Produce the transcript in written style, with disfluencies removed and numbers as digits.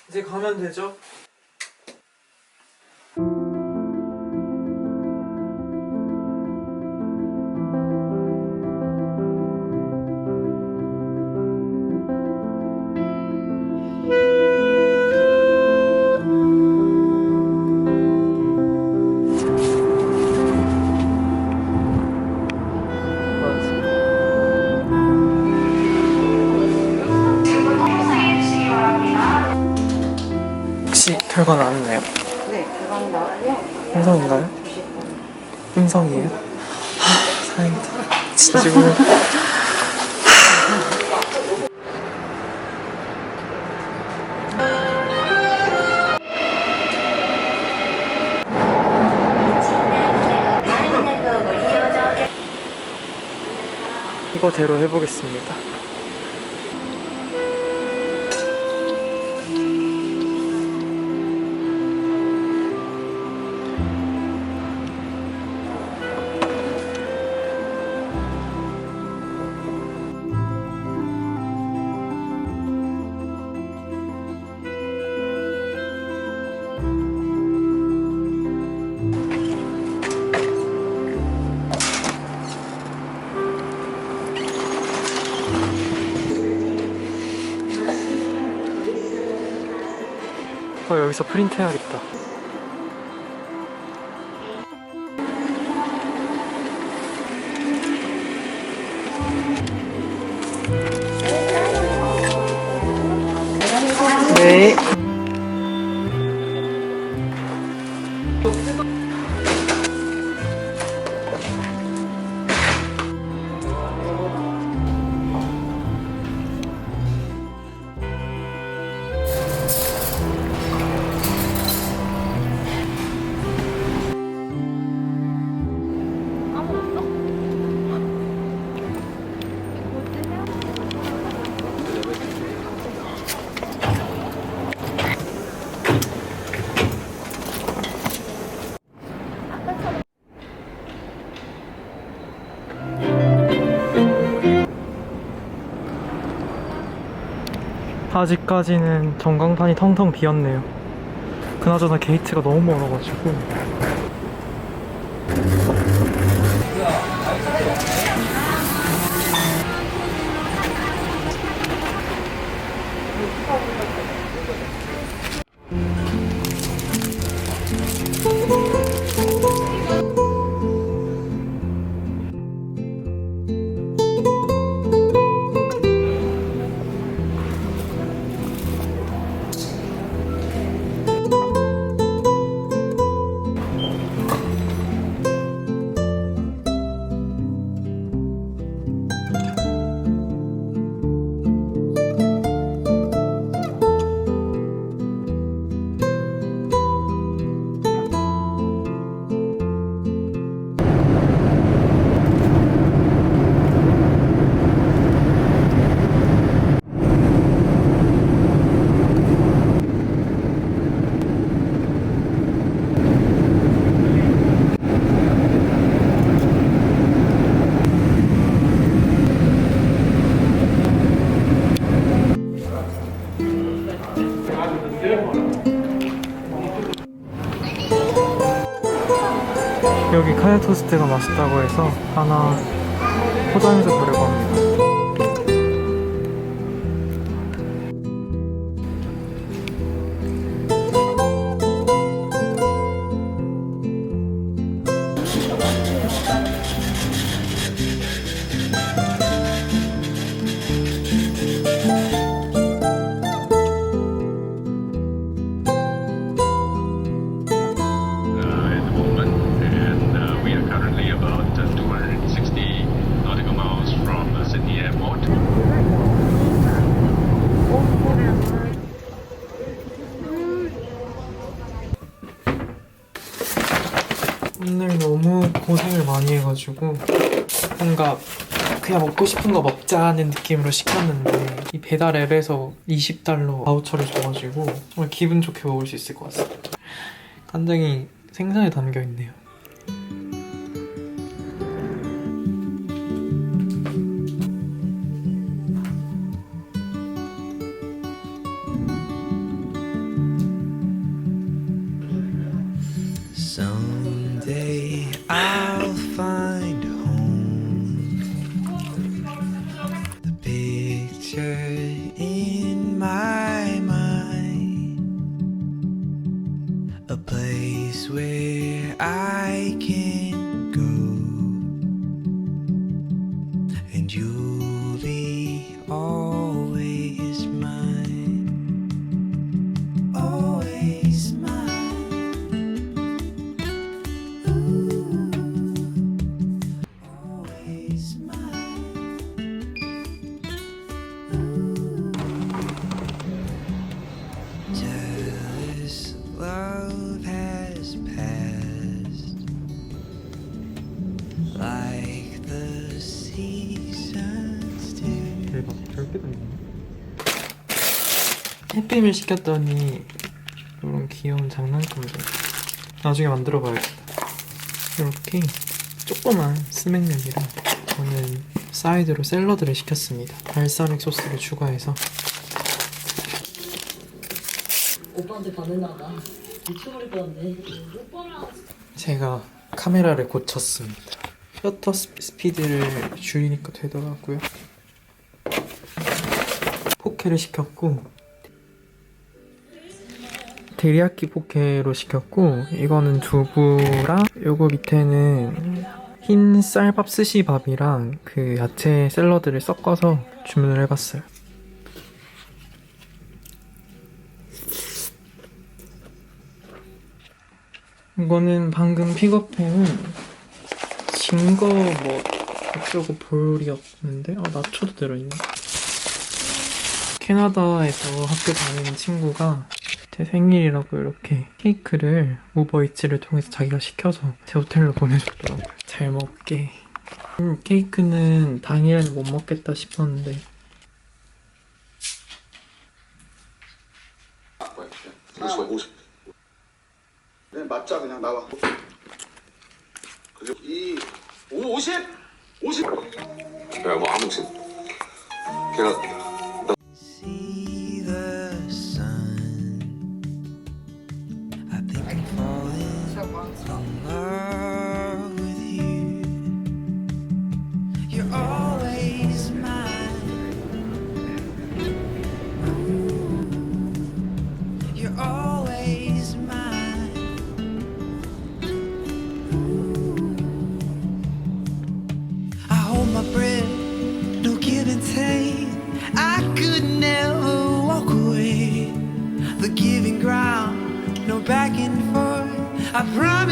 이제 가면 되죠? 혹시 결과 나왔나요? 네, 그건 나와요. 음성인가요? 음성이에요? 하, 다행이다. 진짜 지금 이거대로 해보겠습니다. 여기서 프린트 해야겠다. 네. 아직까지는 전광판이 텅텅 비었네요. 그나저나 게이트가 너무 멀어가지고. 여기 카야 토스트가 맛있다고 해서 하나 포장해서 보려고 합니다. At the moment, and we are currently about 260 nautical miles from Sydney Airport. 오늘 너무 고생을 많이 해가지고 뭔가 그냥 먹고 싶은 거 먹자는 느낌으로 시켰는데 이 배달 앱에서 20달러 바우처를 줘가지고 정말 기분 좋게 먹을 수 있을 것 같습니다. 간장이 생선에 담겨있네요. I'll find home. The picture in my mind, a place where I can go, and you'll be always mine, always mine. Ooh, always mine. Ooh. Jealous love has passed like the seasons do. 대박, 별게 다 있네. 햇빔을 시켰더니 이런 귀여운 장난감들 나중에 만들어 봐야겠다. 이렇게 조그만 스낵육이랑 저는 사이드로 샐러드를 시켰습니다. 발사믹 소스를 추가해서. 오빠한테 반응하다. 미쳐버릴 것 같네. 오빠랑 제가 카메라를 고쳤습니다. 셔터 스피드를 줄이니까 되더라고요. 포케를 시켰고 데리야끼 포케로 시켰고, 이거는 두부랑 요거 밑에는 흰 쌀밥 스시밥이랑 그 야채 샐러드를 섞어서 주문을 해봤어요. 이거는 방금 픽업해온 증거 뭐 어쩌고 볼이었는데 나초도 들어있네. 캐나다에서 학교 다니는 친구가 제 생일이라고 이렇게 케이크를 우버이츠를 통해서 자기가 시켜서 제 호텔로 보내줬더라고요. 잘 먹게. 케이크는 당일에는 못 먹겠다 싶었는데 50. 그냥 맞자 그냥 나와. 그리고 50. 야, 뭐 아무튼 걔가 See the sun. I think I'm falling in love with you. You're always mine. You're always mine. I hold my breath, no give and take. I could never walk away. The giving ground, no back and forth. I promise.